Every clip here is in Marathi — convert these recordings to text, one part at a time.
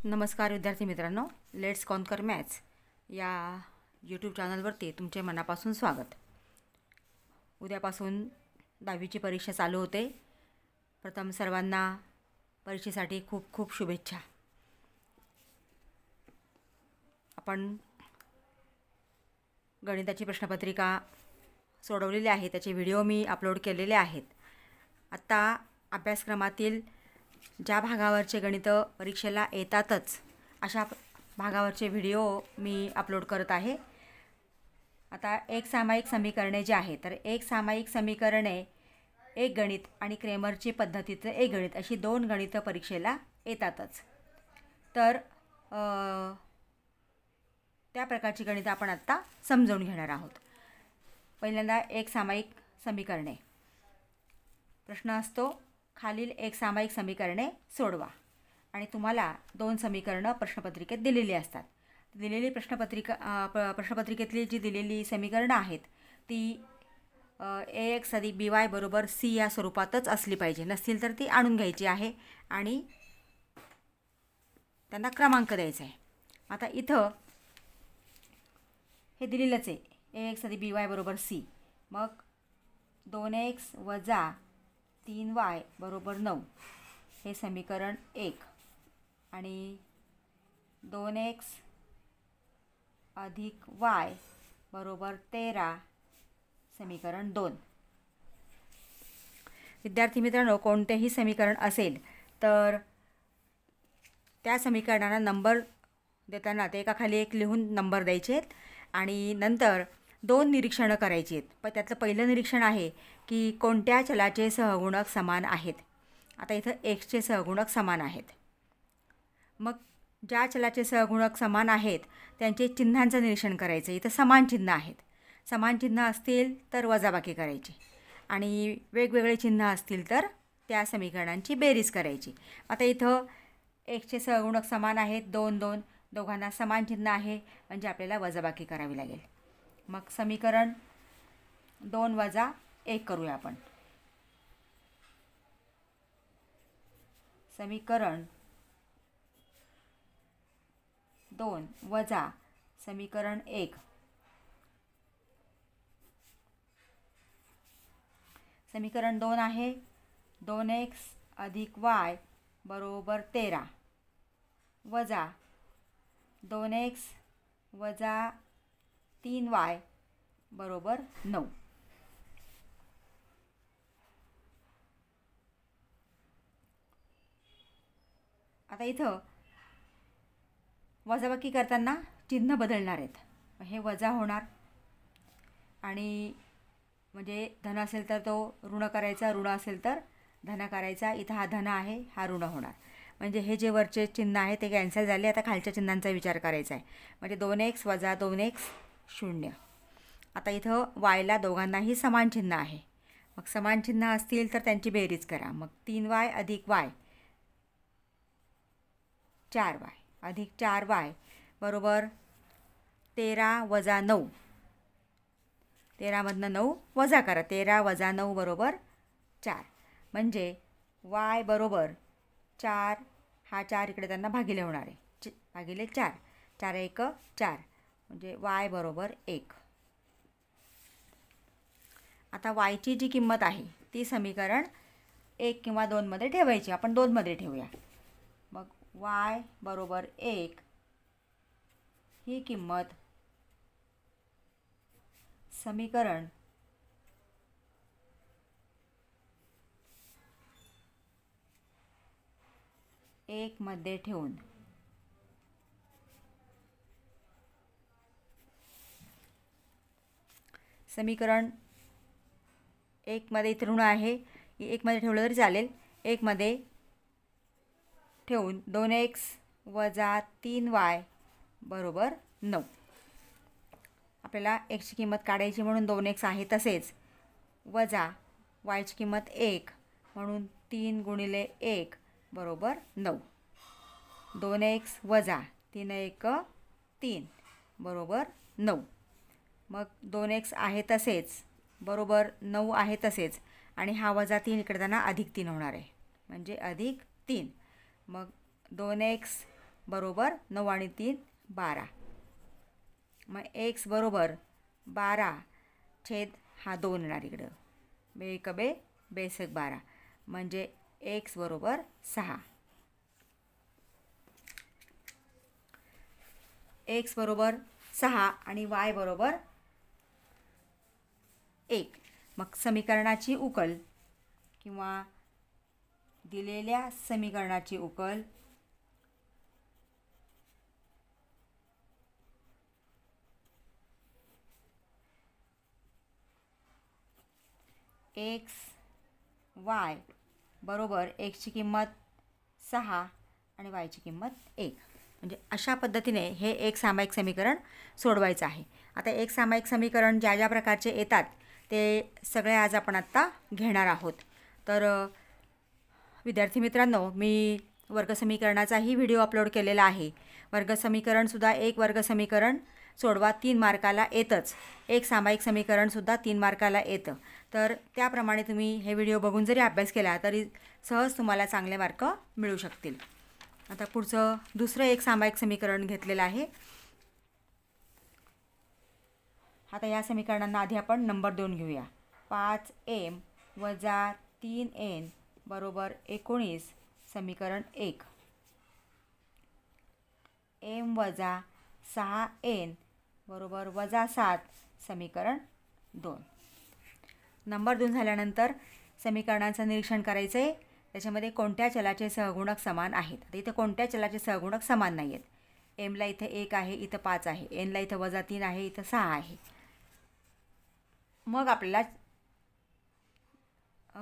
नमस्कार विद्यार्थी मित्रांनो, लेट्स कॉन्कर मॅथ्स या यूट्यूब चॅनलवरती तुमचे मनापासून स्वागत. उद्यापासून 10वीची परीक्षा चालू होते. प्रथम सर्वांना परीक्षेसाठी खूप खूप शुभेच्छा. आपण गणिताची प्रश्नपत्रिका सोडवलेली आहे, त्याचे व्हिडिओ मी अपलोड केलेले आहेत. आत्ता अभ्यासक्रमातील ज्या भागावरचे गणित परीक्षेला येतातच अशा भागावरचे व्हिडिओ मी अपलोड करत आहे. आता एक सामायिक समीकरणे जे आहे, तर एक सामायिक समीकरणे, एक गणित आणि क्रेमरची पद्धतीचं एक गणित अशी दोन गणितं परीक्षेला येतातच. तर त्या प्रकारची गणितं आपण आत्ता समजावून घेणार आहोत. पहिल्यांदा एक सामायिक समीकरणे. प्रश्न असतो, खालील एक सामायिक समीकरणे सोडवा. आणि तुम्हाला दोन समीकरणं प्रश्नपत्रिकेत दिलेली असतात. दिलेली प्रश्नपत्रिकेतली जी दिलेली समीकरणं आहेत ती ax + by = c या स्वरूपातच असली पाहिजे. नसतील तर ती आणून घ्यायची आहे आणि त्यांना क्रमांक द्यायचा आहे. आता इथं हे दिलेलंच आहे, ax + by = c. मग 2x - 3y = 9 हे समीकरण 1 आणि 2x + y = 13 समीकरण 2. विद्यार्थी मित्रांनो, कोणतेही समीकरण असेल तर त्या समीकरणाला नंबर देताना ते एकाखाली एक लिहून नंबर द्यायचे आहेत आणि नंतर दोन निरीक्षणं करायची आहेत. पण त्यातलं पहिलं निरीक्षण आहे की कोणत्या चलाचे सहगुणक समान आहेत. आता इथं एक्सचे सहगुणक समान आहेत. मग ज्या चलाचे सहगुणक समान आहेत त्यांचे चिन्हांचं निरीक्षण करायचं. इथं समान चिन्ह आहेत. समान चिन्ह असतील तर वजाबाकी करायची आणि वेगवेगळे चिन्ह असतील तर त्या समीकरणांची बेरीज करायची. आता इथं एक्सचे सहगुणक समान आहेत, 2 2, दोघांना समान चिन्ह आहे म्हणजे आपल्याला वजाबाकी करावी लागेल. मग समीकरण 2 - 1 करूया आपण. समीकरण 2 वजा समीकरण 1. समीकरण 2 आहे 2x + y = 13 वजा 2x - 3y = 9. आता इथं वजाबाकी करताना चिन्ह बदलणार आहेत. हे वजा होणार आणि म्हणजे धन असेल तर तो ऋण करायचा, ऋण असेल तर धन करायचा. इथं हा धन आहे, हा ऋण होणार. म्हणजे हे जे वरचे चिन्ह आहे ते कॅन्सल झाले. आता खालच्या चिन्हांचा विचार करायचा आहे. म्हणजे 2x - 2x 0. आता इथं वायला दोघांनाही समान चिन्ह आहे. मग समान चिन्ह असतील तर त्यांची बेरीज करा. मग 3y + y 4y + 4y = 13 - 9. 13मधनं 9 वजा करा. 13 - 9 = 4. म्हणजे y = 4. हा 4 इकडे त्यांना भागिले होणार आहे. भागिले 4. 4 1 4 म्हणजे y = 1. आता yची जी किंमत आहे ती समीकरण 1 किंवा 2 मध्ये ठेवायची. आपण 2 मध्ये ठेवूया. मग y = 1 ही किंमत समीकरण 1 मध्ये ठेवून समीकरण 1 मध्ये इथे ऋण आहे, 1 मध्ये ठेवलं तरी चालेल. 1 मध्ये ठेवून 2x - 3y = 9. आपल्याला एक्सची किंमत काढायची म्हणून 2x आहे तसेच वजा yची किंमत 1 म्हणून 3 × 1 = 9. 2x - 3 1 3 = 9. मग 2x आहे तसेच बरोबर 9 आहे तसेच आणि हा -3 इकडे त्यांना +3 होणार आहे म्हणजे +3. मग 2x बरोबर 9 आणि 3 12. मग x बरोबर 12 छेद हा 2 येणार इकडं. बेक बे बेसक 12 म्हणजे x बरोबर 6. x बरोबर 6 आणि y बरोबर 1. मग समीकरणाची उकल किंवा दिलेल्या समीकरणाची उकल x y बरोबर xची किंमत 6 आणि yची किंमत 1. म्हणजे अशा पद्धतीने हे एक सामायिक समीकरण सोडवायचं आहे. आता एक सामायिक समीकरण ज्या ज्या प्रकारचे येतात ते सगळे आज आपण आत्ता घेणार आहोत. तर विद्यार्थी मित्रांनो, मी वर्गसमीकरणाचाही व्हिडिओ अपलोड केलेला आहे. वर्गसमीकरणसुद्धा एक वर्गसमीकरण सोडवा 3 मार्काला येतंच. एक सामायिक समीकरणसुद्धा 3 मार्काला येतं. तर त्याप्रमाणे तुम्ही हे व्हिडिओ बघून जरी अभ्यास केला तरी सहज तुम्हाला चांगले मार्क मिळू शकतील. आता पुढचं दुसरं एक सामायिक समीकरण घेतलेलं आहे. आता या समीकरणांना आधी आपण नंबर देऊन घेऊया. 5m - 3n बरोबर 19 समीकरण 1. m - 6n बरोबर -7 समीकरण 2. नंबर देऊन झाल्यानंतर समीकरणांचं निरीक्षण करायचं आहे. त्याच्यामध्ये कोणत्या चलाचे सहगुणक समान आहेत. आता इथं कोणत्या चलाचे सहगुणक समान नाही आहेत. एमला इथं 1 आहे, इथं 5 आहे. एनला इथं -3 आहे, इथं 6 आहे. मग आपल्याला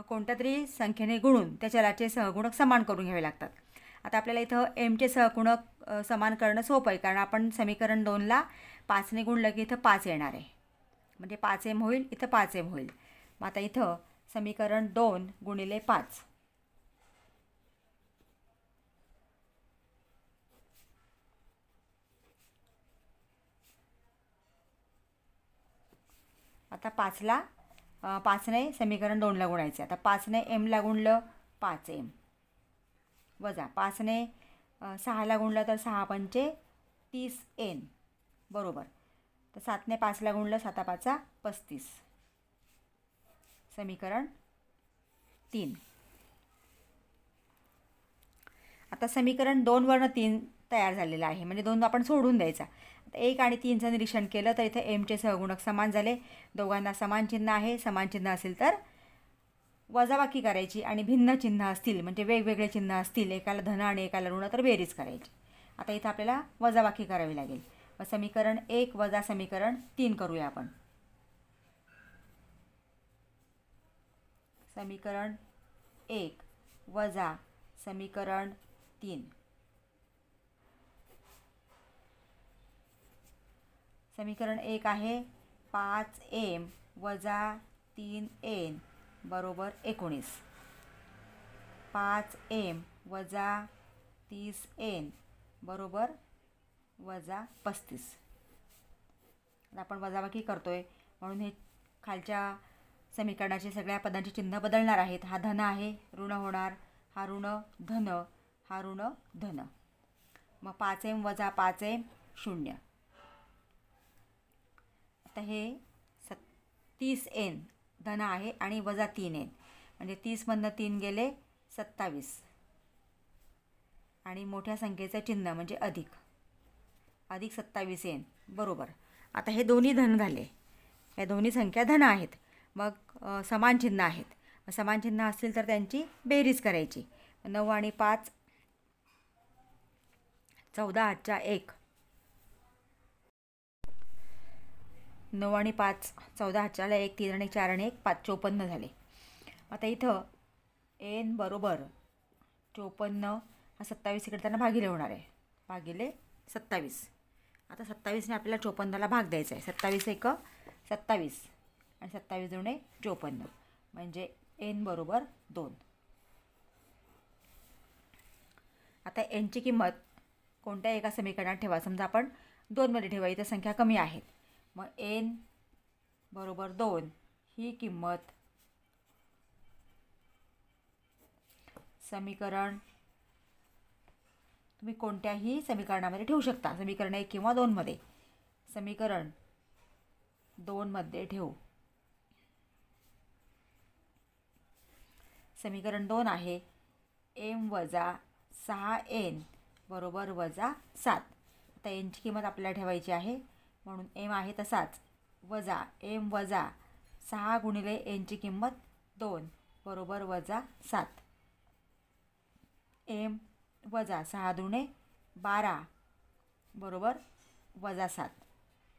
कोणत्या तरी संख्येने गुणून त्या चलाचे सहगुणक समान करून घ्यावे लागतात. आता आपल्याला इथं एमचे सहगुणक समान करणं सोपं आहे, कारण आपण समीकरण 2ला 5ने गुणलं की इथं 5 येणार आहे. म्हणजे 5m होईल, इथं 5m होईल. मग आता इथं समीकरण 2 गुणिले 5. आता 5ने समीकरण 2ला गुणायचे. आता 5ने एमला गुणलं 5m वजा 5ने 6ला गुणलं तर 6 पंचे 30n बरोबर. तर 7ने 5ला गुणलं 7 5 35 समीकरण 3. आता समीकरण 2 वरनं 3 तयार झालेलं आहे, म्हणजे 2 आपण सोडून द्यायचा. आता 1 आणि 3चं निरीक्षण केलं तर इथे एमचे सहगुणक समान झाले. दोघांना समान चिन्ह आहे. समान चिन्ह असेल तर वजाबाकी करायची आणि भिन्न चिन्ह असतील म्हणजे वेगवेगळे चिन्ह असतील, एकाला धन आणि एकाला ऋण, तर बेरीज करायची. आता इथं आपल्याला वजाबाकी करावी लागेल. मग समीकरण 1 वजा समीकरण 3 करूया आपण. समीकरण 1 वजा समीकरण 3. समीकरण 1 आहे 5m - 3n बरोबर 19. 5m - 30n बरोबर -35. आपण वजाबाकी करतोय म्हणून हे खालच्या समीकरणाचे सगळ्या पदांचे चिन्ह बदलणार आहेत. हा धन आहे, ऋण होणार. हा ऋण धन, हा ऋण धन. मग 5m - 5m 0. आता हे 30n धन आहे आणि वजा 3n म्हणजे 30मधनं 3 गेले 27 आणि मोठ्या संख्येचं चिन्ह म्हणजे अधिक 27n बरोबर. आता हे दोन्ही धन झाले. या दोन्ही संख्या धन आहेत. मग समान चिन्ह आहेत. समान चिन्ह असतील तर त्यांची बेरीज करायची. 9 आणि 5 14 8 1. 9 आणि 5 14 8 1 3 आणि 4 आणि 1 5 54 झाले. आता इथं n बरोबर 54 हा 27 इकडे त्यांना भागिले होणार आहे. भागिले 27. आता 27ने आपल्याला 54ला भाग द्यायचा आहे. 27 1 27 आणि 27 दुणे 54 म्हणजे n बरोबर 2. आता nची किंमत कोणत्या एका समीकरणात ठेवा. समजा आपण 2मध्ये ठेवा, इथं संख्या कमी आहेत. मग n बरोबर 2 ही किंमत समीकरण तुम्ही कोणत्याही समीकरणामध्ये ठेवू शकता, समीकरण 1 किंवा 2मध्ये. समीकरण 2मध्ये ठेवू. समीकरण 2 आहे m वजा 6n बरोबर वजा 7. आता nची किंमत आपल्याला ठेवायची आहे, म्हणून m आहे तसाच वजा m वजा 6 गुणिले nची किंमत 2 बरोबर वजा 7. m वजा 6 दुणे 12 बरोबर वजा 7.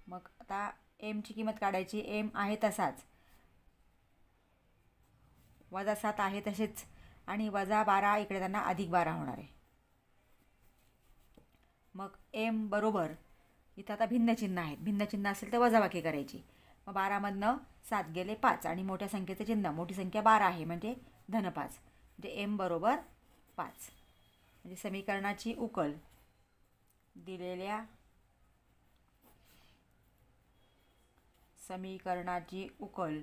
मग आता mची किंमत काढायची. m आहे तसाच वजा 7 आहे तसेच, आणि वजा 12 इकडे त्यांना अधिक 12 होणार आहे. मग m बरोबर इथं आता भिन्न चिन्ह आहेत. भिन्न चिन्ह असेल तर वजाबाकी करायची. मग 12मधनं 7 गेले 5 आणि मोठ्या संख्येचं चिन्ह, मोठी संख्या 12 आहे म्हणजे धन 5, म्हणजे m बरोबर 5. म्हणजे समीकरणाची उकल दिलेल्या समीकरणाची उकल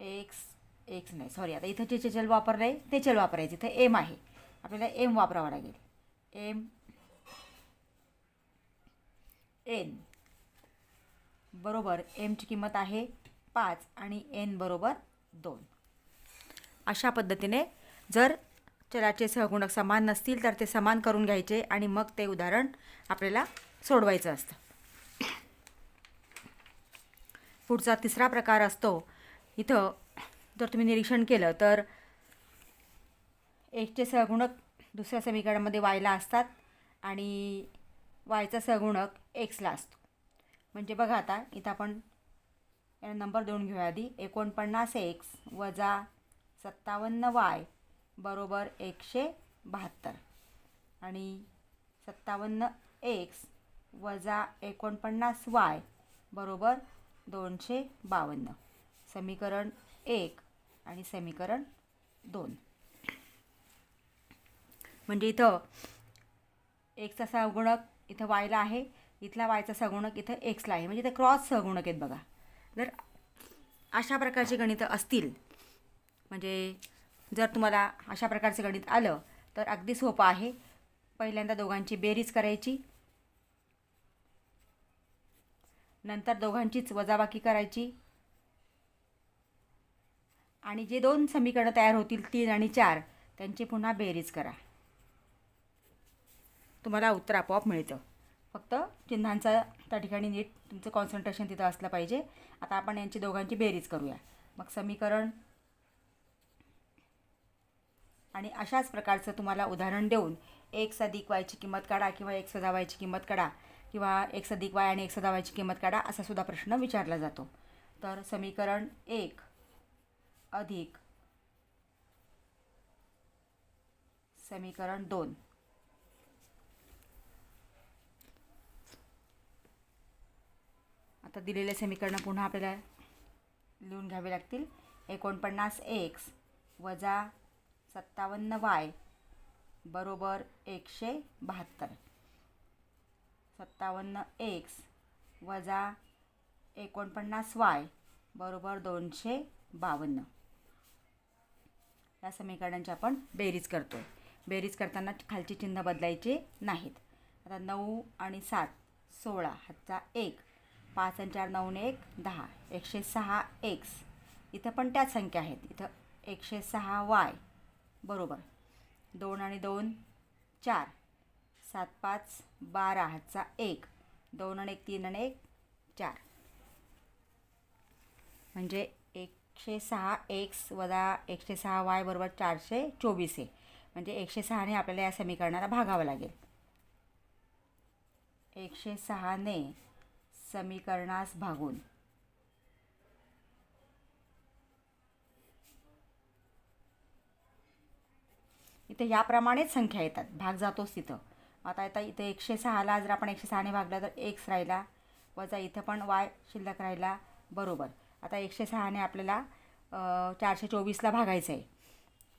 एक्स नाही सॉरी, आता इथं जे चल वापरलं आहे ते चल वापरायचं. इथं एम आहे, आपल्याला एम वापरावं लागेल. एम एन बरोबर एमची किंमत आहे 5 आणि एन बरोबर 2. अशा पद्धतीने जर चलाचे सहगुणक समान नसतील तर ते समान करून घ्यायचे आणि मग ते उदाहरण आपल्याला सोडवायचं असतं. पुढचा तिसरा प्रकार असतो. इथं जर तुम्ही निरीक्षण केलं तर एक्सचे सहगुणक दुसऱ्या समीकरणामध्ये वायला असतात आणि वायचा सहगुणक एक्सला असतो. म्हणजे बघा आता इथं आपण नंबर देऊन घेऊया आधी. 49x वजा 57y बरोबर 172 आणि 57x वजा 49y बरोबर 252. समीकरण 1 आणि समीकरण 2. म्हणजे इथं एक्सचा सहगुणक इथं वायला आहे, इथला वायचा सहगुणक इथं एक्सला आहे, म्हणजे इथं क्रॉस सहगुणक आहेत बघा. जर अशा प्रकारचे गणितं असतील, म्हणजे जर तुम्हाला अशा प्रकारचे गणित आलं तर अगदी सोपं आहे. पहिल्यांदा दोघांची बेरीज करायची, नंतर दोघांचीच वजाबाकी करायची आणि जे दोन समीकरणं तयार होतील 3 आणि 4 त्यांची पुन्हा बेरीज करा. तुम्हाला उत्तर आपोआप मिळतं. फक्त चिन्हांचा त्या ठिकाणी नीट तुमचं कॉन्सन्ट्रेशन तिथं असलं पाहिजे. आता आपण यांची दोघांची बेरीज करूया. मग समीकरण आणि अशाच प्रकारचं तुम्हाला उदाहरण देऊन x अधिक yची किंमत काढा किंवा x वजा yची किंमत काढा किंवा x अधिक y आणि x वजा yची किंमत काढा असा सुद्धा प्रश्न विचारला जातो. तर समीकरण 1 अधिक समीकरण 2 आता दिलेले समीकरण पुन्हा आपल्याला लिहून घ्यावे लागतील. 49x वजा 57y बरोबर 172. 57x वजा 49y बरोबर 252. या समीकरणांची आपण बेरीज करतो. बेरीज करताना खालची चिन्ह बदलायचे नाहीत. आता 9 आणि 7 16 हातचा 1, 5 आणि 4 9 1 10. 106x इथं पण त्याच संख्या आहेत. इथं 106y बरोबर 2 आणि 2 4, 7 5 12 हातचा 1, 2 आणि 1 3 आणि 1 4. म्हणजे 106x वजा 106y बरोबर 424 आहे. म्हणजे 106ने आपल्याला या समीकरणाला भागावं लागेल. 106ने समीकरणास भागून इथं याप्रमाणेच संख्या येतात, भाग जातोच तिथं. आता इथं 106ला जर आपण 106ने भागलं तर x राहिला, वजा इथं पण y शिल्लक राहिला बरोबर. आता 106ने आपल्याला 424ला भागायचं आहे,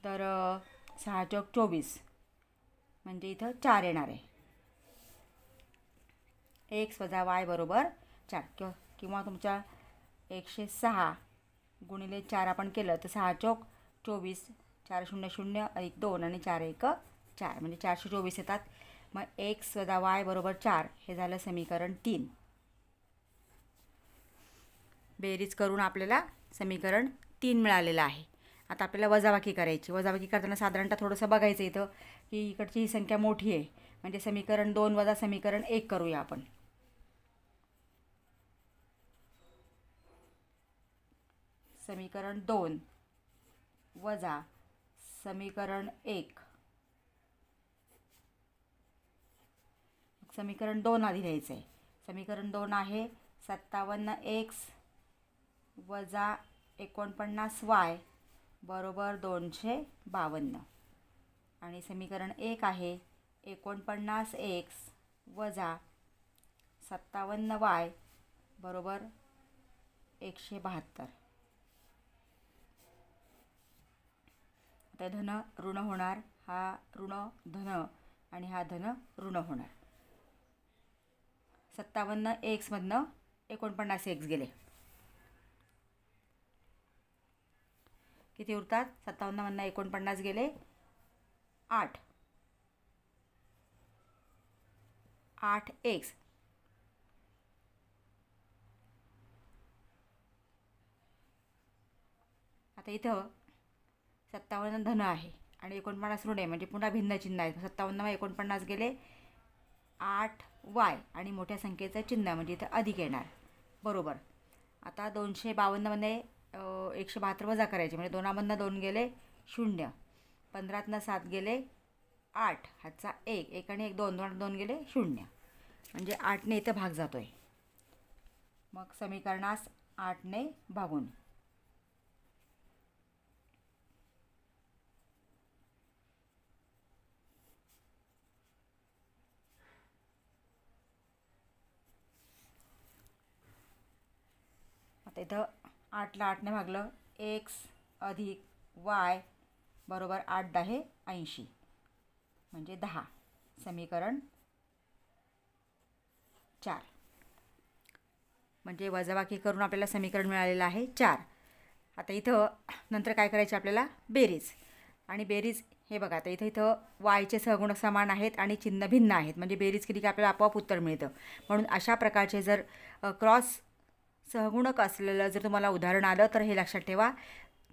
तर 6 चौक 24 म्हणजे इथं 4 येणार आहे. x वजा y बरोबर 4 किंवा तुमच्या 106 गुणिले 4 आपण केलं तर 6 चोक 24, 4 0 0 अधिक 2 आणि 4 1 4 म्हणजे 424 येतात. मग x वजा y बरोबर 4 हे झालं समीकरण 3. बेरीज करून आपल्याला समीकरण 3 मिळालेलं आहे. आता आपल्याला वजाबाकी करायची. वजाबाकी करताना साधारणतः थोडंसं बघायचं इथं की इकडची ही संख्या मोठी आहे, म्हणजे समीकरण 2 वजा समीकरण 1 करूया आपण. समीकरण 2 वजा समीकरण 1. समीकरण 2 आधी लिहायचं आहे. समीकरण 2 आहे 57x वजा 49y बरोबर 252. आणि समीकरण 1 आहे 49x वजा 57y बरोबर 172. आता धन ऋण होणार, हा ऋण धन आणि हा धन ऋण होणार. 57x मधनं 49x गेले. किती उरतात? 57 मधनं 49 गेले 8. 8x. आता इथं 57 धन आहे आणि 49 ऋण आहे, म्हणजे पुन्हा भिन्न चिन्ह आहे. 57 49 गेले 8y आणि मोठ्या संख्येचं चिन्ह म्हणजे इथं अधिक येणार. बरोबर. आता 252मध्ये 172 वजा करायचे, म्हणजे 2मधनं 2 गेले 0, 15तनं 7 गेले 8, हातचा 1, 1 आणि 1 2, 2 गेले 0, म्हणजे 8ने इथं भाग जातो आहे. मग समीकरणास 8ने भागून आता इथं 8ला 8ने भागलं, x अधिक y बरोबर 8 10 80 म्हणजे 10. समीकरण 4. म्हणजे वजाबाकी करून आपल्याला समीकरण मिळालेलं आहे 4. आता इथं नंतर काय करायचे आपल्याला? बेरीज. आणि बेरीज हे बघा, आता इथं वायचे सहगुणक समान आहेत आणि चिन्ह भिन्न आहेत, म्हणजे बेरीज केली की आपल्याला आपोआप उत्तर मिळतं. म्हणून अशा प्रकारचे जर क्रॉस सहगुणक असलेलं जर तुम्हाला उदाहरण आलं तर हे लक्षात ठेवा.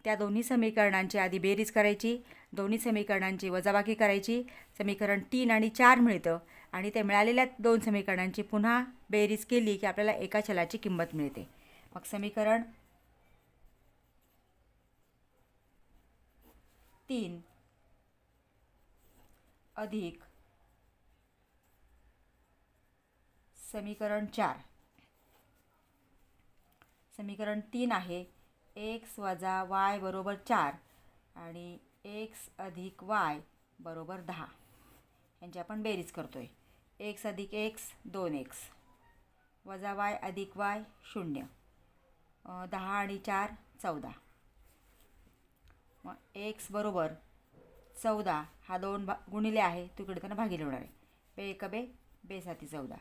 त्या दोन्ही समीकरणांची आधी बेरीज करायची, दोन्ही समीकरणांची वजाबाकी करायची, समीकरण 3 आणि 4 मिळतं आणि ते मिळालेल्या 2 समीकरणांची पुन्हा बेरीज केली की आपल्याला एका चलाची किंमत मिळते. मग समीकरण 3 अधिक समीकरण 4. समीकरण 3 आहे x वजा y बरोबर 4 आणि x अधिक y बरोबर 10. यांची आपण बेरीज करतो आहे. x अधिक x 2x वजा y अधिक y 0, 10 आणि 4 14. मग x बरोबर 14 हा 2 गुणिले आहे, तिकडे त्यांना भागिले होणार आहे. बे 1 बे, बे 7 14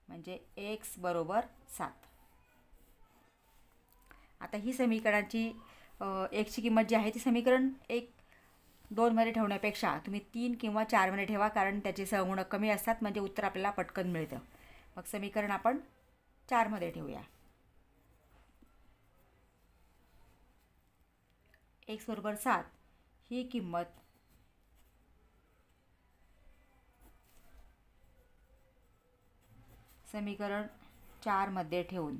म्हणजे x बरोबर 7. आता ही समीकरणाची एक्सची किंमत जी आहे ती समीकरण 1 2मध्ये ठेवण्यापेक्षा तुम्ही 3 किंवा 4मध्ये ठेवा, कारण त्याचे सहगुणक कमी असतात, म्हणजे उत्तर आपल्याला पटकन मिळतं. मग समीकरण आपण 4मध्ये ठेवूया. x बरोबर 7 ही किंमत समीकरण 4मध्ये ठेवून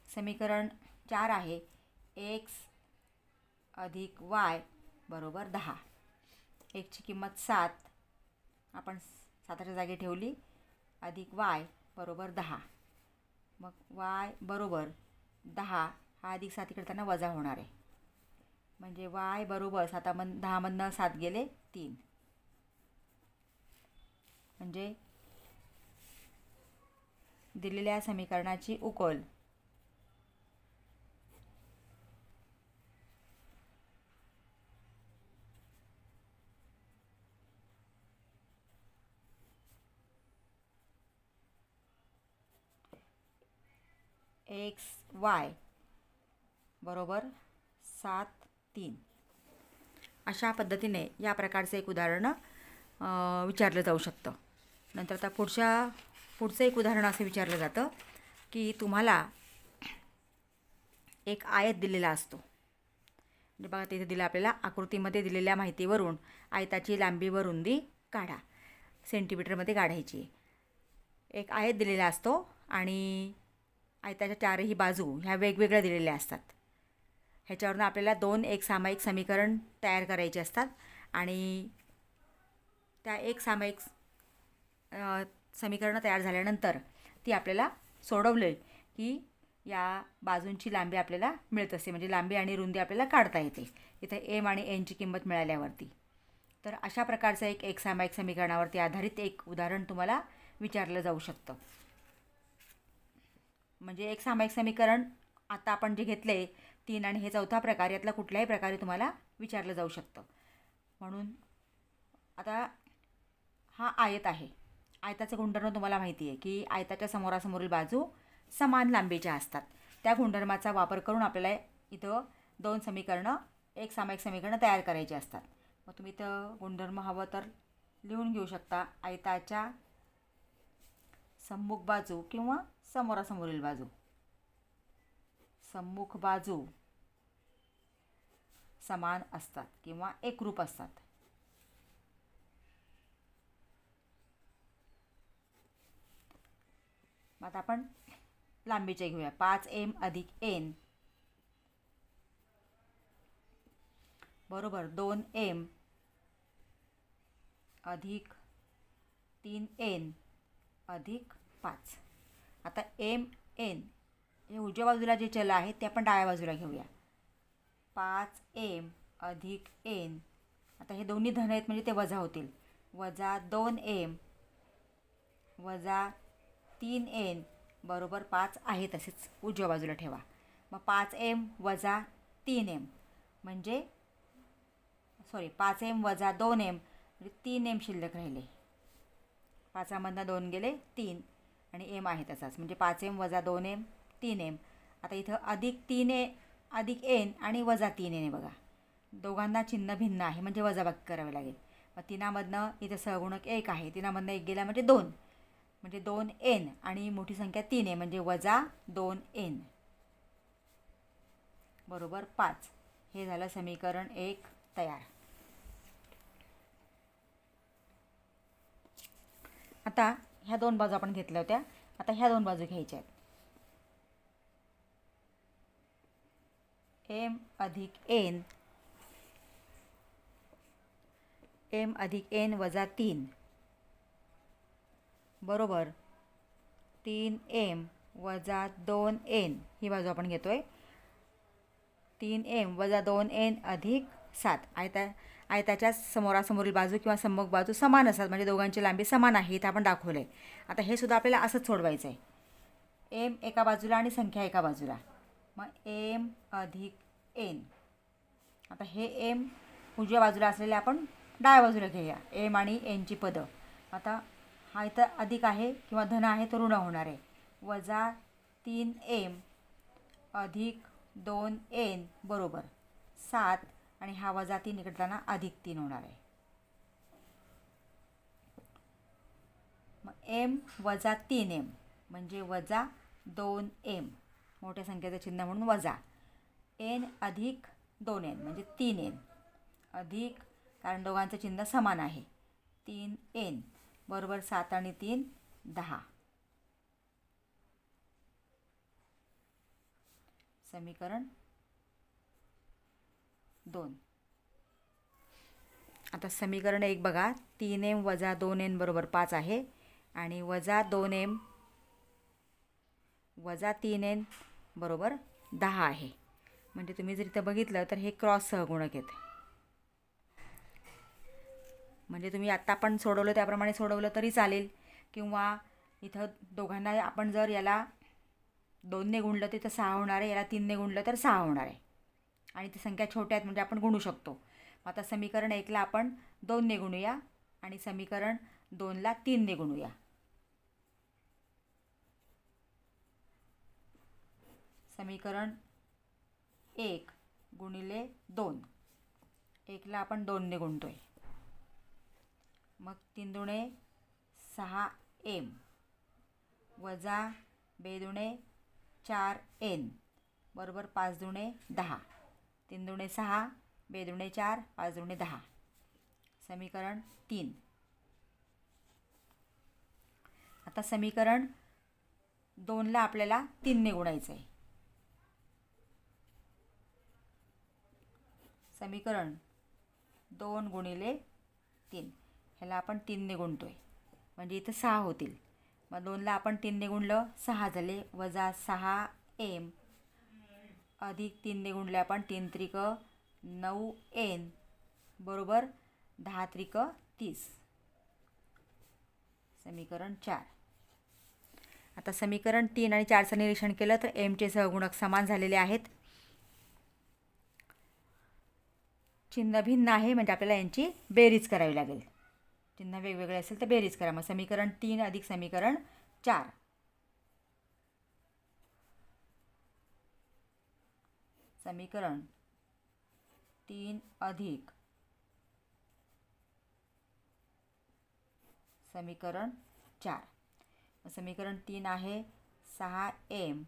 समीकरण 4 आहे x अधिक y बरोबर 10. एक्सची किंमत 7 आपण 7च्या जागी ठेवली, अधिक y बरोबर 10. मग y बरोबर 10 हा अधिक 7 इकडे त्यांना वजा होणार आहे, म्हणजे y बरोबर 10मधनं 7 गेले 3, म्हणजे दिलेल्या समीकरणाची उकल XY बरोबर 7 3. अशा पद्धतीने या प्रकारचं एक उदाहरण विचारलं जाऊ शकतं. नंतर आता पुढचं एक उदाहरण असं विचारलं जातं की तुम्हाला एक आयत दिलेला असतो. म्हणजे बघा तिथे दिलं आपल्याला आकृतीमध्ये दिलेल्या माहितीवरून आयताची लांबी व रुंदी काढा. सेंटीमीटरमध्ये काढायची. एक आयत दिलेला असतो आणि आयताच्या चारही बाजू ह्या वेगवेगळ्या दिलेल्या असतात. ह्याच्यावरून आपल्याला 2 एकसामायिक समीकरण तयार करायचे असतात आणि त्या एकसामायिक समीकरणं तयार झाल्यानंतर ती आपल्याला सोडवले की या बाजूंची लांबी आपल्याला मिळत असते. म्हणजे लांबी आणि रुंदी आपल्याला काढता येते इथे एम आणि एनची किंमत मिळाल्यावरती. तर अशा प्रकारचं एक एकसामायिक समीकरणावरती आधारित एक उदाहरण तुम्हाला विचारलं जाऊ शकतं. म्हणजे एक सामायिक समीकरण आता आपण जे घेतले 3 आणि हे चौथा प्रकार, यातला कुठल्याही प्रकारे तुम्हाला विचारलं जाऊ शकतं. म्हणून आता हा आयत आहे. आयताचे गुणधर्म तुम्हाला माहिती आहे की आयताच्या समोरासमोरील बाजू समान लांबीच्या असतात. त्या गुणधर्माचा वापर करून आपल्याला इथं 2 समीकरणं एक सामायिक समीकरणं तयार करायची असतात. मग तुम्ही इथं गुणधर्म हवं तर लिहून घेऊ शकता. आयताच्या सम्मुख बाजू किंवा समोरासमोरील बाजू, सम्मुख बाजू समान असतात किंवा एकरूप असतात. मग आता आपण लांबीचे घेऊया. 5m अधिक n बरोबर 2m अधिक 3n अधिक 5. आता m n हे उजव्या बाजूला जे चल आहे ते आपण डाव्या बाजूला घेऊया. 5m अधिक n, आता हे दोन्ही धन आहेत म्हणजे ते वजा होतील. वजा 2m वजा 3n बरोबर 5 आहे तसेच उजव्या बाजूला ठेवा. मग 5m वजा 3m म्हणजे 5m वजा 2m म्हणजे 3m शिल्लक राहिले. 5मधनं 2 गेले 3 आणि m आहे तसाच म्हणजे 5m वजा 2m 3m. आता इथं अधिक 3a अधिक n आणि वजा 3n बघा दोघांना चिन्ह भिन्न आहे म्हणजे वजाबाकी करावे लागेल. मग 3मधनं इथं सहगुणक 1 आहे, 3मधनं 1 गेला म्हणजे 2 म्हणजे 2n आणि मोठी संख्या 3 आहे म्हणजे वजा 2n बरोबर 5. हे झालं समीकरण 1 तयार. आता ह्या 2 बाजू आपण घेतल्या होत्या. आता ह्या 2 बाजू घ्यायच्या आहेत. m अधिक n वजा 3 बरोबर 3m वजा 2n. ही बाजू आपण घेतोय. 3m वजा 2n अधिक 7. आयताच्या समोरासमोरील बाजू किंवा सम्मुख बाजू समान असतात म्हणजे दोघांची लांबी समान आहे. इथं आपण दाखवलं आहे. आता हे सुद्धा आपल्याला असंच सोडवायचं आहे. m एका बाजूला आणि संख्या एका बाजूला. मग m अधिक n. आता हे m उजव्या बाजूला असलेले आपण डाव्या बाजूला घेऊया. m आणि nची पदं. आता हा इथं अधिक आहे किंवा धन आहे तर ऋण होणार आहे. वजा 3m अधिक 2n बरोबर 7 आणि हा वजा 3 इकडे जाताना अधिक 3 होणार आहे. मग m वजा 3m म्हणजे वजा 2m मोठ्या संख्येचं चिन्ह म्हणून वजा. n अधिक 2n म्हणजे 3n अधिक कारण दोघांचं चिन्ह समान आहे 3n बरोबर 7 आणि 3 10. समीकरण 2. आता समीकरण 1 बघा. 3m वजा 2n बरोबर 5 आहे आणि वजा 2m वजा 3n बरोबर 10 आहे. म्हणजे तुम्ही जर इथं बघितलं तर हे क्रॉस सहगुणक आहेत. म्हणजे तुम्ही आत्ता आपण सोडवलं त्याप्रमाणे सोडवलं तरी चालेल किंवा इथं दोघांना आपण जर याला 2ने गुणलं तर इथं 6 होणार आहे, याला 3ने गुणलं तर 6 होणार आहे आणि ती संख्या छोट्या आहेत म्हणजे आपण गुणू शकतो. आता समीकरण 1ला आपण 2ने गुणूया आणि समीकरण 2ला 3ने गुणूया. समीकरण 1 गुणिले 2, 1ला आपण 2ने गुणतोय, मग 3 दुणे 6m वजा 2 दुणे 4n बरोबर 5 दुणे 10, 3 दुणे 6, 2 दुणे 4, 5 दुणे 10. समीकरण 3. आता समीकरण 2ला आपल्याला 3ने गुणायचं आहे. समीकरण 2 गुणिले 3, ह्याला आपण 3ने गुणतोय म्हणजे इथं 6 होतील. मग 2ला आपण 3ने गुणलं 6 झाले, वजा 6m अधिक 3ने गुणले आपण 3 त्रिक 9n बरोबर 10 त्रिक 30. समीकरण 4. आता समीकरण 3 आणि 4चं निरीक्षण केलं तर mचे सहगुणक समान झालेले आहेत. चिन्ह भिन्न आहे म्हणजे आपल्याला यांची बेरीज करावी लागेल. चिन्ह वेगवेगळे असेल तर बेरीज करा. मग समीकरण 3 अधिक समीकरण 4. समीकरण 3 अधिक समीकरण 4. समीकरण 3 आहे 6m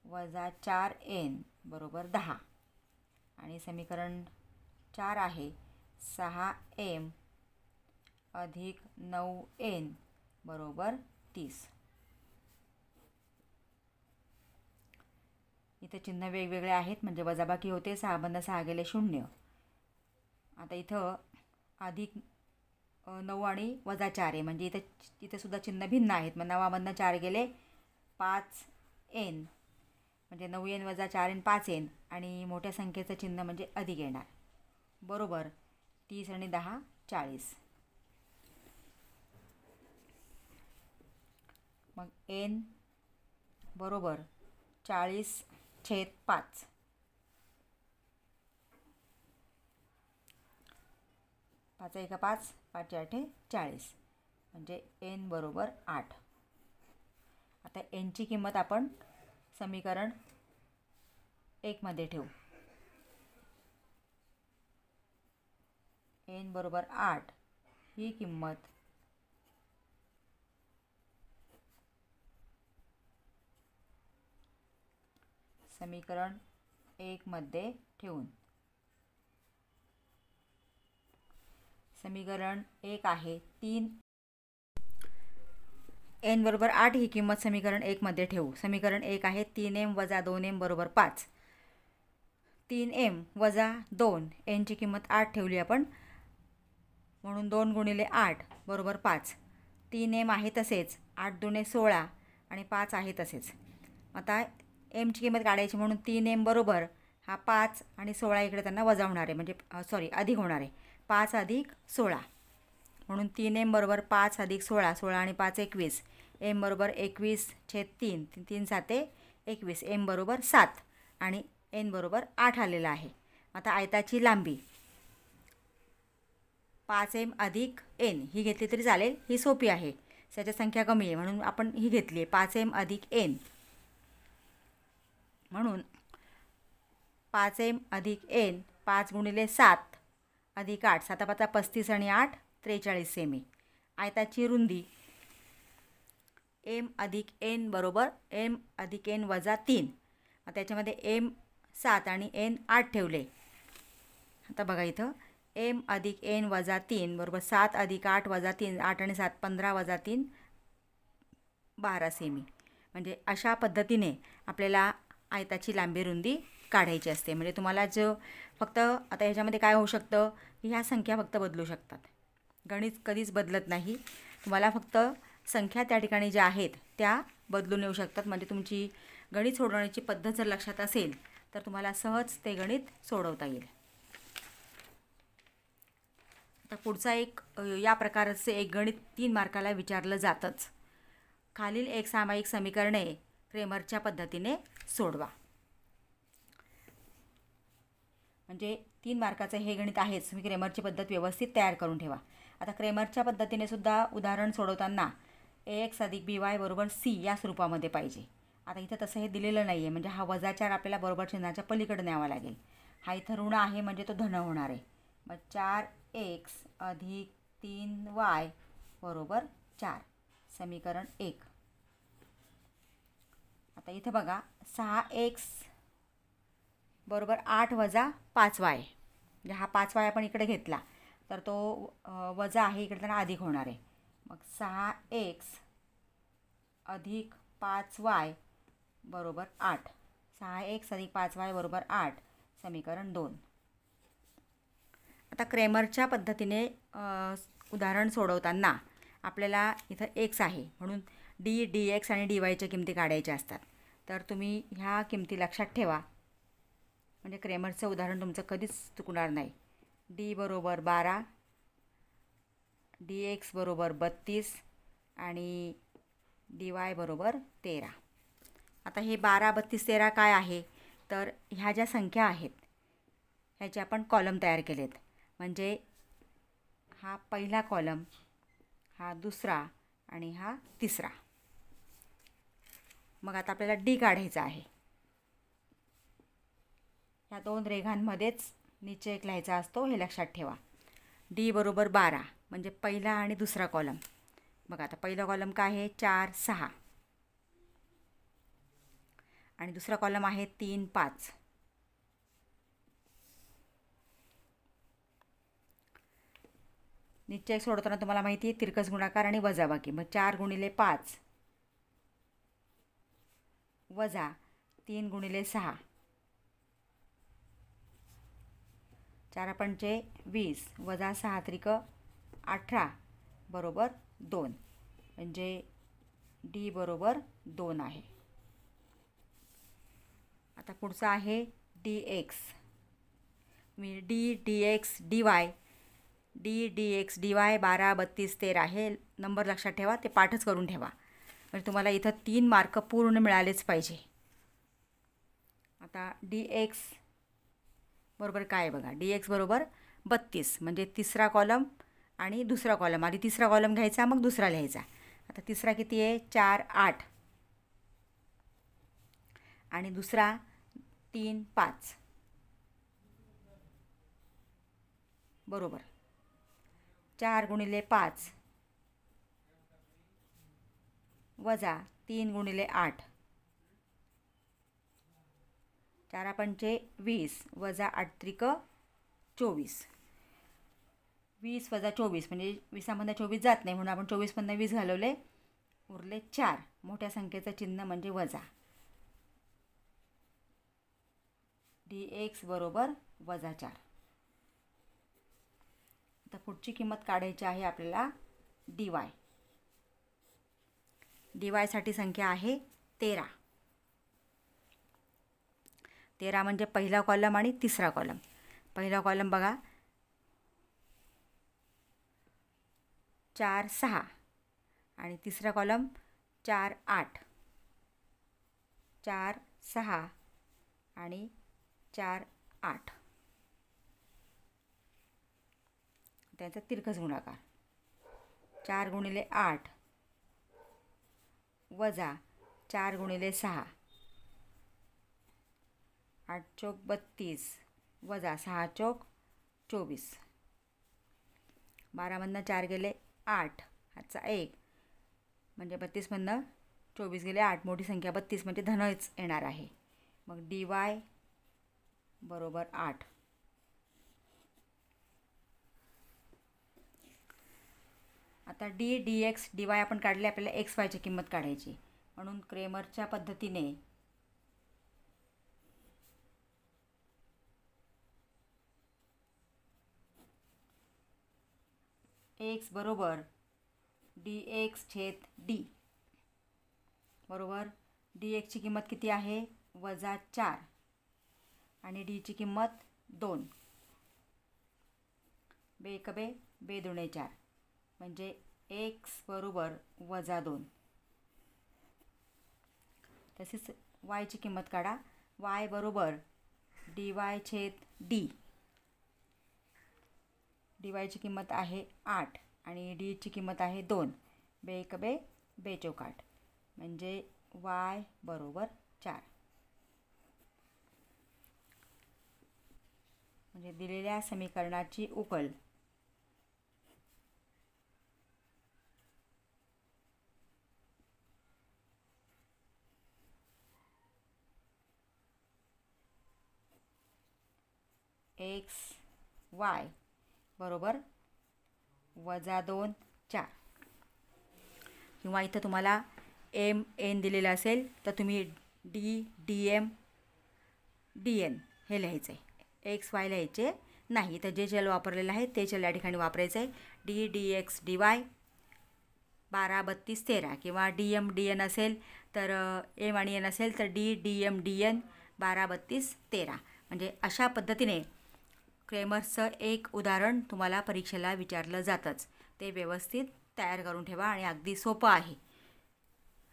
वजा 4n बरोबर 10 आणि समीकरण 4 आहे 6m अधिक 9n बरोबर 30. इथे चिन्ह वेगवेगळे आहेत म्हणजे वजाबाकी होते. 6 बंद 6 गेले 0. आता इथं अधिक 9 आणि वजा 4 आहे म्हणजे इथे सुद्धा चिन्ह भिन्न आहेत. मग 9 4 गेले 5n म्हणजे 9n वजा 4n 5n आणि मोठ्या संख्येचं चिन्ह म्हणजे अधिक येणार बरोबर 30 आणि 10 40. मग n बरोबर 40/5. 5 1 5, 5 8 40 म्हणजे n बरोबर 8. आता nची किंमत आपण समीकरण 1 मध्ये ठेवू. n बरोबर 8 ही किंमत समीकरण 1 मध्ये ठेवून समीकरण 1 आहे 3 n बरोबर 8 ही किंमत समीकरण 1 मध्ये ठेवू. समीकरण 1 आहे 3m वजा 2m बरोबर 5. 3m वजा 2 n ची किंमत 8 ठेवली आपण म्हणून 2 गुणिले 8 बरोबर 5. 3m आहे तसेच, 8 दुणे 16 आणि 5 आहे तसेच. आता mची किंमत काढायची म्हणून 3m बरोबर हा 5 आणि 16 इकडे त्यांना वजा होणार आहे म्हणजे अधिक होणार आहे 5 अधिक 16 म्हणून 3m बरोबर 5 अधिक 16, 16 आणि 5 21. m बरोबर 21/3, 3 7 21. m बरोबर 7 आणि n बरोबर 8 आलेला आहे. आता आयताची लांबी 5m अधिक n ही घेतली तरी चालेल, ही सोपी आहे, त्याच्या संख्या कमी आहे म्हणून आपण ही घेतली आहे 5m अधिक n. म्हणून 5m अधिक n 5 गुणिले 7 अधिक 8, 7 5 35 आणि 8 43 सेमी. आयताची रुंदी m अधिक n बरोबर m अधिक n वजा 3. त्याच्यामध्ये m 7 आणि n 8 ठेवले. आता बघा इथं m अधिक n वजा 3 बरोबर 7 अधिक 8 वजा 3, 8 आणि 7 15 वजा 3 12 सेमी. म्हणजे अशा पद्धतीने आपल्याला आयताची लांबी रुंदी काढायची असते. म्हणजे तुम्हाला जो फक्त आता ह्याच्यामध्ये काय होऊ शकतं की ह्या संख्या फक्त बदलू शकतात, गणित कधीच बदलत नाही. तुम्हाला फक्त संख्या त्या ठिकाणी ज्या आहेत त्या बदलून येऊ शकतात. म्हणजे तुमची गणित सोडवण्याची पद्धत जर लक्षात असेल तर तुम्हाला सहज ते गणित सोडवता येईल. आता पुढचा एक या प्रकारचे एक गणित 3 मार्काला विचारलं जातंच. खालील एक सामायिक समीकरणे क्रेमरच्या पद्धतीने सोडवा. म्हणजे 3 मार्काचं हे गणित आहेच, तुम्ही क्रेमरची पद्धत व्यवस्थित तयार करून ठेवा. आता क्रेमरच्या पद्धतीने सुद्धा उदाहरण सोडवताना ax अधिक by बरोबर c या स्वरूपामध्ये पाहिजे. आता इथं तसं हे दिलेलं नाही आहे, म्हणजे हा वजा 4 आपल्याला बरोबर चिन्हाच्या पलीकडे न्यावा लागेल. हा इथं ऋण आहे म्हणजे तो धन होणार आहे. मग 4x अधिक 3y बरोबर 4, समीकरण 1. आता इथं बघा 6x बरोबर 8 वजा 5y, म्हणजे हा 5y आपण इकडे घेतला तर तो वजा आहे इकडे त्यांना अधिक होणार आहे. मग 6x अधिक 5y बरोबर 8, 6x अधिक 5y बरोबर 8, समीकरण 2. आता क्रेमरच्या पद्धतीने उदाहरण सोडवताना आपल्याला इथं x आहे म्हणून dx आणि dyच्या किमती काढायच्या असतात. तर तुम्ही ह्या किमती लक्षात ठेवा, म्हणजे क्रेमरचं उदाहरण तुमचं कधीच चुकणार नाही. d बरोबर 12, dx बरोबर 32 आणि dy बरोबर 13. आता हे 12, 32, 13 काय आहे, तर ह्या ज्या संख्या आहेत ह्याचे आपण कॉलम तयार केलेत. म्हणजे हा पहिला कॉलम, हा दुसरा आणि हा तिसरा. मग आता आपल्याला डी काढायचा आहे. ह्या दोन रेघांमध्येच निश्चयक लिहायचा असतो, हे लक्षात ठेवा. डी बरोबर 12 म्हणजे पहिला आणि दुसरा कॉलम. बघा आता पहिला कॉलम काय आहे 4, 6 आणि दुसरा कॉलम आहे 3, 5. निश्चय सोडवताना तुम्हाला माहिती आहे तिरकस गुणाकार आणि वजाबाकी. मग 4 गुणिले 5 वजा 3 गुणिले 6, 4 पंचे 20 वजा 6 त्रिक 18 बरोबर 2, म्हणजे डी बरोबर 2 आहे. आता पुढचा आहे dx. मी dx dy, dx dy 12, 32, 13 हे नंबर लक्षात ठेवा, ते पाठच करून ठेवा, म्हणजे तुम्हाला इथं 3 मार्क पूर्ण मिळालेच पाहिजे. आता dx बरोबर काय बघा, dx बरोबर 32 म्हणजे तिसरा कॉलम आणि दुसरा कॉलम. आधी तिसरा कॉलम घ्यायचा मग दुसरा लिहायचा. आता तिसरा किती आहे 4, 8 आणि दुसरा 3, 5 बरोबर 4 गुणिले 5 वजा 3 गुणिले 8, 4 पंचे 20 वजा 8 त्रिक 24, 20 वजा 24 म्हणजे 20मधनं 24 जात नाही म्हणून आपण 24मधनं 20 घालवले, उरले 4. मोठ्या संख्येचं चिन्ह म्हणजे वजा. dx बरोबर वजा 4. आता पुढची किंमत काढायची आहे आपल्याला dy. dy साठी संख्या आहे 13. 13 म्हणजे पहिला कॉलम आणि तिसरा कॉलम. पहिला कॉलम बघा 4, 6 आणि तिसरा कॉलम 4, 8, 4, 6 आणि 4, 8 त्याचा तिरकस गुणाकार. 4 गुणिले 8 वजा 4 गुणिले 6, 8 चौक 32 वजा 6 चौक 24, 12मधनं 4 गेले 8, हातचा 1 म्हणजे 32मधनं 24 गेले 8, मोठी संख्या 32 म्हणजे धनच येणार आहे. मग dy बरोबर 8. आता dx dy आपण काढले, आपल्याला xy ची किंमत काढायची, म्हणून क्रेमरच्या पद्धतीने x बरोबर dx छेद d बरोबर dx ची किंमत किती आहे वजा 4 आणि d ची किंमत 2. बे एक बे, बे दुणे 4 म्हणजे x बरोबर वजा 2. तसेच y ची किंमत काढा. y बरोबर dy छेद d. dy ची किंमत आहे 8 आणि d ची किंमत आहे 2. बे एक बे, बे चौक 8 म्हणजे y बरोबर 4. म्हणजे दिलेल्या समीकरणाची उकल x y बरोबर -2 4. किंवा इथं तुम्हाला m n दिलेलं असेल तर तुम्ही d dm dn हे लिहायचं आहे. एक्स वाय लिहायचे नाही, तर जे चल वापरलेलं आहे ते चल या ठिकाणी वापरायचं आहे. D D x D Y 12 32 13 किंवा डी एम डी एन असेल तर एम आणि एन असेल तर D D M D N 12 32 13. म्हणजे अशा पद्धतीने क्रेमर्सचं एक उदाहरण तुम्हाला परीक्षेला विचारलं जातंच. ते व्यवस्थित तयार करून ठेवा आणि अगदी सोपं आहे.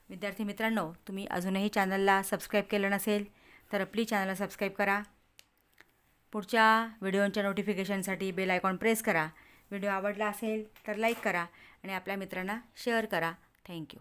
विद्यार्थी मित्रांनो, तुम्ही अजूनही चॅनलला सबस्क्राईब केलं नसेल तर प्लीज चॅनलला सबस्क्राईब करा. पुढच्या व्हिडिओच्या नोटिफिकेशनसाठी बेल आयकॉन प्रेस करा. व्हिडिओ आवडला असेल तर लाईक करा आणि आपल्या मित्रांना शेअर करा. थँक्यू.